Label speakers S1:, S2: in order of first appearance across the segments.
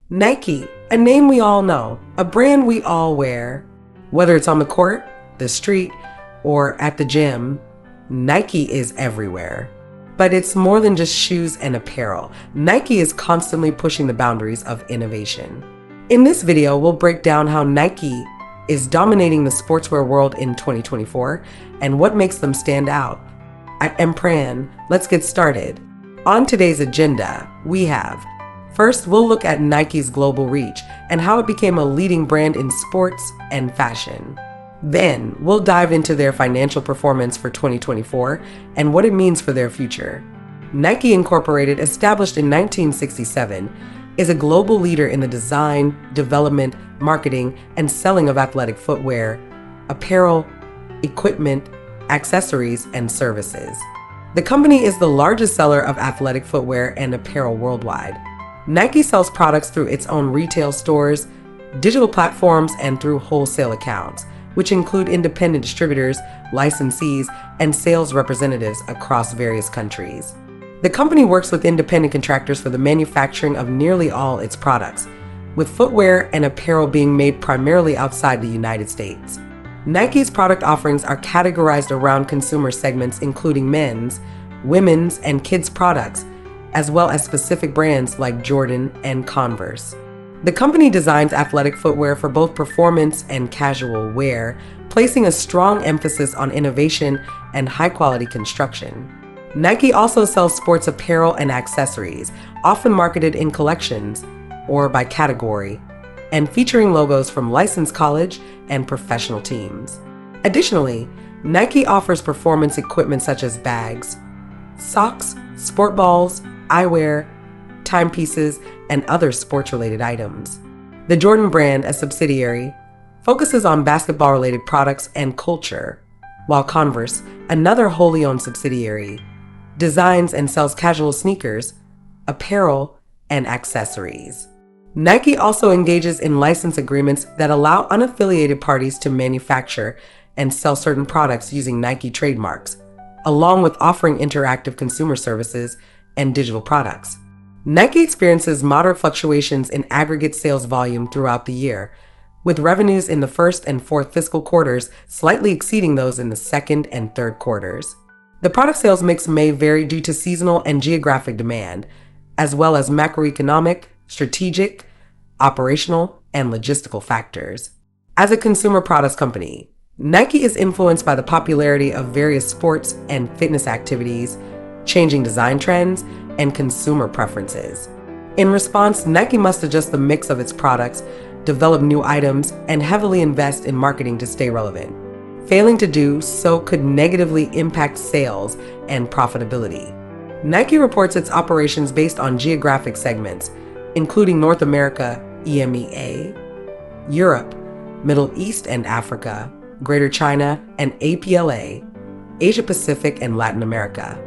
S1: Nike, a name we all know, a brand we all wear. Whether it's on the court, the street, or at the gym, Nike is everywhere. But it's more than just shoes and apparel. Nike is constantly pushing the boundaries of innovation. In this video, we'll break down how Nike is dominating the sportswear world in 2024 and what makes them stand out. I am Pran. Let's get started. On today's agenda, we have: first, we'll look at Nike's global reach and how it became a leading brand in sports and fashion. Then, we'll dive into their financial performance for 2024 and what it means for their future. Nike Incorporated, established in 1967, is a global leader in the design, development, marketing, and selling of athletic footwear, apparel, equipment, accessories, and services. The company is the largest seller of athletic footwear and apparel worldwide. Nike sells products through its own retail stores, digital platforms, and through wholesale accounts, which include independent distributors, licensees, and sales representatives across various countries. The company works with independent contractors for the manufacturing of nearly all its products, with footwear and apparel being made primarily outside the United States. Nike's product offerings are categorized around consumer segments including men's, women's, and kids' products, as well as specific brands like Jordan and Converse. The company designs athletic footwear for both performance and casual wear, placing a strong emphasis on innovation and high-quality construction. Nike also sells sports apparel and accessories, often marketed in collections or by category, and featuring logos from licensed college and professional teams. Additionally, Nike offers performance equipment such as bags, socks, sport balls, eyewear, timepieces, and other sports-related items. The Jordan brand, a subsidiary, focuses on basketball-related products and culture, while Converse, another wholly owned subsidiary, designs and sells casual sneakers, apparel, and accessories. Nike also engages in license agreements that allow unaffiliated parties to manufacture and sell certain products using Nike trademarks, along with offering interactive consumer services and digital products. Nike experiences moderate fluctuations in aggregate sales volume throughout the year, with revenues in the first and fourth fiscal quarters slightly exceeding those in the second and third quarters. The product sales mix may vary due to seasonal and geographic demand, as well as macroeconomic, strategic, operational, and logistical factors. As a consumer products company, Nike is influenced by the popularity of various sports and fitness activities, changing design trends, and consumer preferences. In response, Nike must adjust the mix of its products, develop new items, and heavily invest in marketing to stay relevant. Failing to do so could negatively impact sales and profitability. Nike reports its operations based on geographic segments, including North America, EMEA, Europe, Middle East and Africa, Greater China, and APLA, Asia Pacific, and Latin America.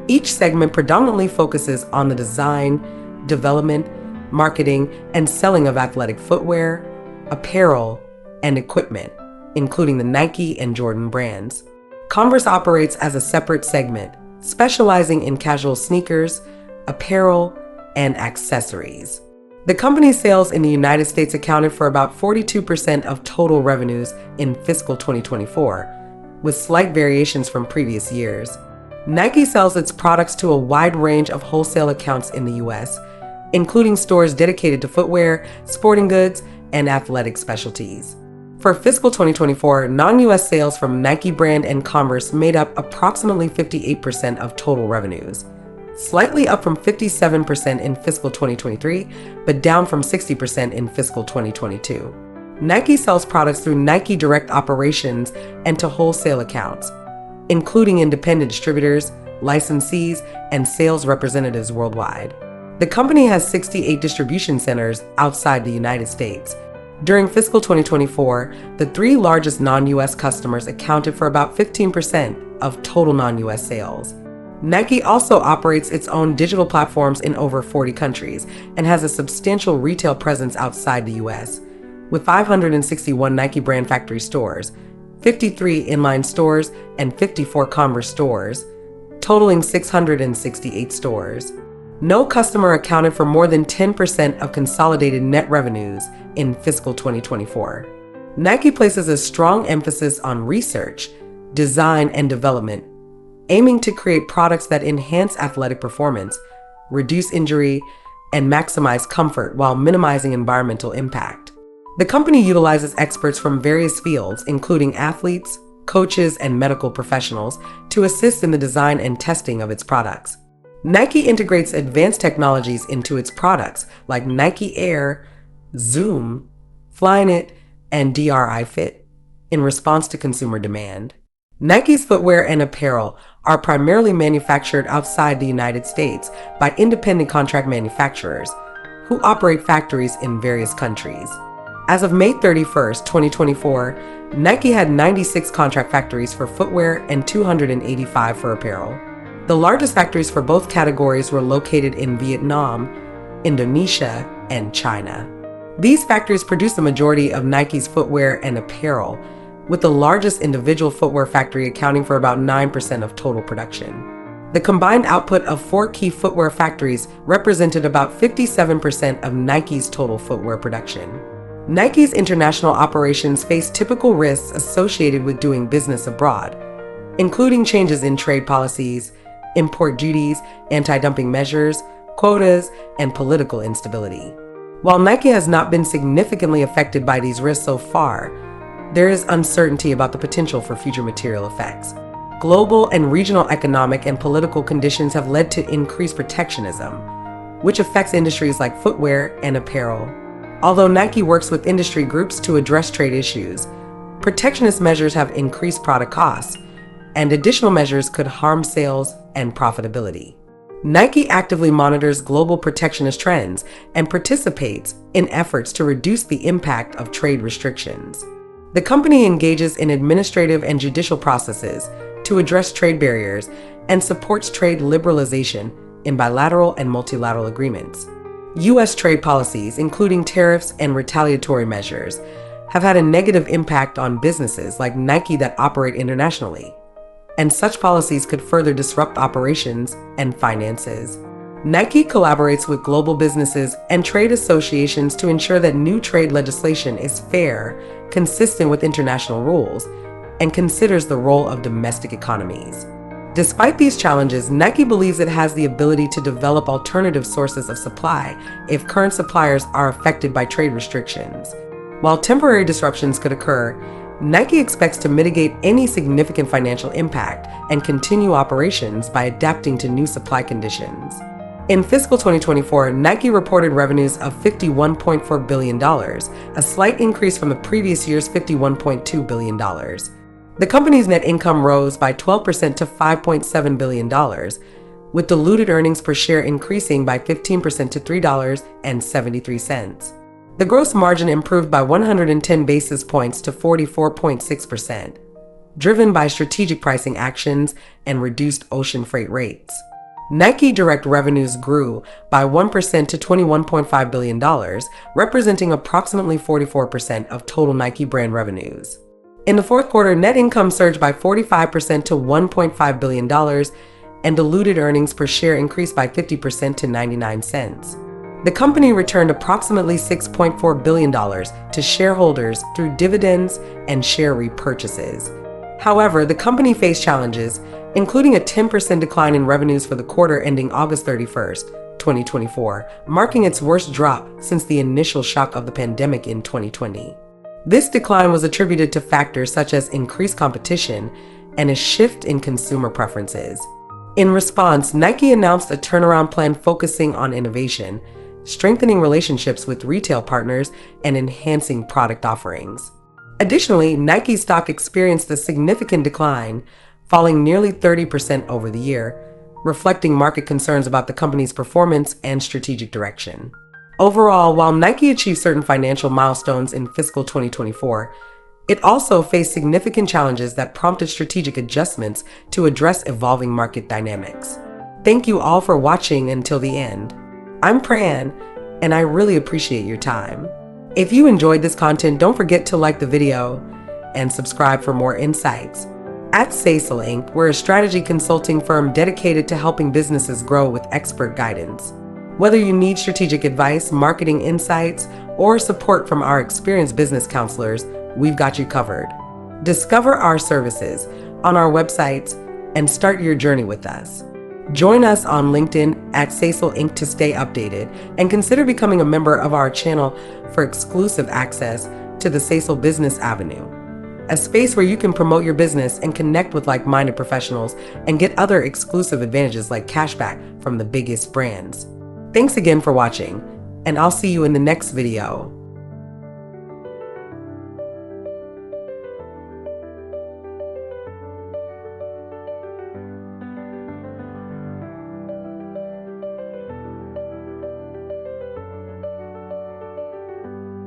S1: Each segment predominantly focuses on the design, development, marketing, and selling of athletic footwear, apparel, and equipment, including the Nike and Jordan brands. Converse operates as a separate segment, specializing in casual sneakers, apparel, and accessories. The company's sales in the United States accounted for about 42% of total revenues in fiscal 2024, with slight variations from previous years. Nike sells its products to a wide range of wholesale accounts in the U.S., including stores dedicated to footwear, sporting goods, and athletic specialties. For fiscal 2024, non-U.S. sales from Nike brand and Converse made up approximately 58% of total revenues, slightly up from 57% in fiscal 2023, but down from 60% in fiscal 2022. Nike sells products through Nike direct operations and to wholesale accounts, including independent distributors, licensees, and sales representatives worldwide. The company has 68 distribution centers outside the United States. During fiscal 2024, the three largest non-U.S. customers accounted for about 15% of total non-U.S. sales. Nike also operates its own digital platforms in over 40 countries and has a substantial retail presence outside the U.S., with 561 Nike brand factory stores, 53 inline stores, and 54 Converse stores, totaling 668 stores. No customer accounted for more than 10% of consolidated net revenues in fiscal 2024. Nike places a strong emphasis on research, design, and development, aiming to create products that enhance athletic performance, reduce injury, and maximize comfort while minimizing environmental impact. The company utilizes experts from various fields, including athletes, coaches, and medical professionals, to assist in the design and testing of its products. Nike integrates advanced technologies into its products like Nike Air, Zoom, Flyknit, and DRI Fit in response to consumer demand. Nike's footwear and apparel are primarily manufactured outside the United States by independent contract manufacturers who operate factories in various countries. As of May 31st, 2024, Nike had 96 contract factories for footwear and 285 for apparel. The largest factories for both categories were located in Vietnam, Indonesia, and China. These factories produce the majority of Nike's footwear and apparel, with the largest individual footwear factory accounting for about 9% of total production. The combined output of 4 key footwear factories represented about 57% of Nike's total footwear production. Nike's international operations face typical risks associated with doing business abroad, including changes in trade policies, import duties, anti-dumping measures, quotas, and political instability. While Nike has not been significantly affected by these risks so far, there is uncertainty about the potential for future material effects. Global and regional economic and political conditions have led to increased protectionism, which affects industries like footwear and apparel. Although Nike works with industry groups to address trade issues, protectionist measures have increased product costs, and additional measures could harm sales and profitability. Nike actively monitors global protectionist trends and participates in efforts to reduce the impact of trade restrictions. The company engages in administrative and judicial processes to address trade barriers and supports trade liberalization in bilateral and multilateral agreements. U.S. trade policies, including tariffs and retaliatory measures, have had a negative impact on businesses like Nike that operate internationally, and such policies could further disrupt operations and finances. Nike collaborates with global businesses and trade associations to ensure that new trade legislation is fair, consistent with international rules, and considers the role of domestic economies. Despite these challenges, Nike believes it has the ability to develop alternative sources of supply if current suppliers are affected by trade restrictions. While temporary disruptions could occur, Nike expects to mitigate any significant financial impact and continue operations by adapting to new supply conditions. In fiscal 2024, Nike reported revenues of $51.4 billion, a slight increase from the previous year's $51.2 billion. The company's net income rose by 12% to $5.7 billion, with diluted earnings per share increasing by 15% to $3.73. The gross margin improved by 110 basis points to 44.6%, driven by strategic pricing actions and reduced ocean freight rates. Nike direct revenues grew by 1% to $21.5 billion, representing approximately 44% of total Nike brand revenues. In the fourth quarter, net income surged by 45% to $1.5 billion, and diluted earnings per share increased by 50% to 99 cents. The company returned approximately $6.4 billion to shareholders through dividends and share repurchases. However, the company faced challenges, including a 10% decline in revenues for the quarter ending August 31st, 2024, marking its worst drop since the initial shock of the pandemic in 2020. This decline was attributed to factors such as increased competition and a shift in consumer preferences. In response, Nike announced a turnaround plan focusing on innovation, strengthening relationships with retail partners, and enhancing product offerings. Additionally, Nike stock experienced a significant decline, falling nearly 30% over the year, reflecting market concerns about the company's performance and strategic direction. Overall, while Nike achieved certain financial milestones in fiscal 2024, it also faced significant challenges that prompted strategic adjustments to address evolving market dynamics. Thank you all for watching until the end. I'm Pran, and I really appreciate your time. If you enjoyed this content, don't forget to like the video and subscribe for more insights. At SASAL Inc., we're a strategy consulting firm dedicated to helping businesses grow with expert guidance. Whether you need strategic advice, marketing insights, or support from our experienced business counselors, we've got you covered. Discover our services on our websites and start your journey with us. Join us on LinkedIn at SASAL Inc. to stay updated, and consider becoming a member of our channel for exclusive access to the SASAL Business Avenue, a space where you can promote your business and connect with like-minded professionals and get other exclusive advantages like cashback from the biggest brands. Thanks again for watching, and I'll see you in the next video.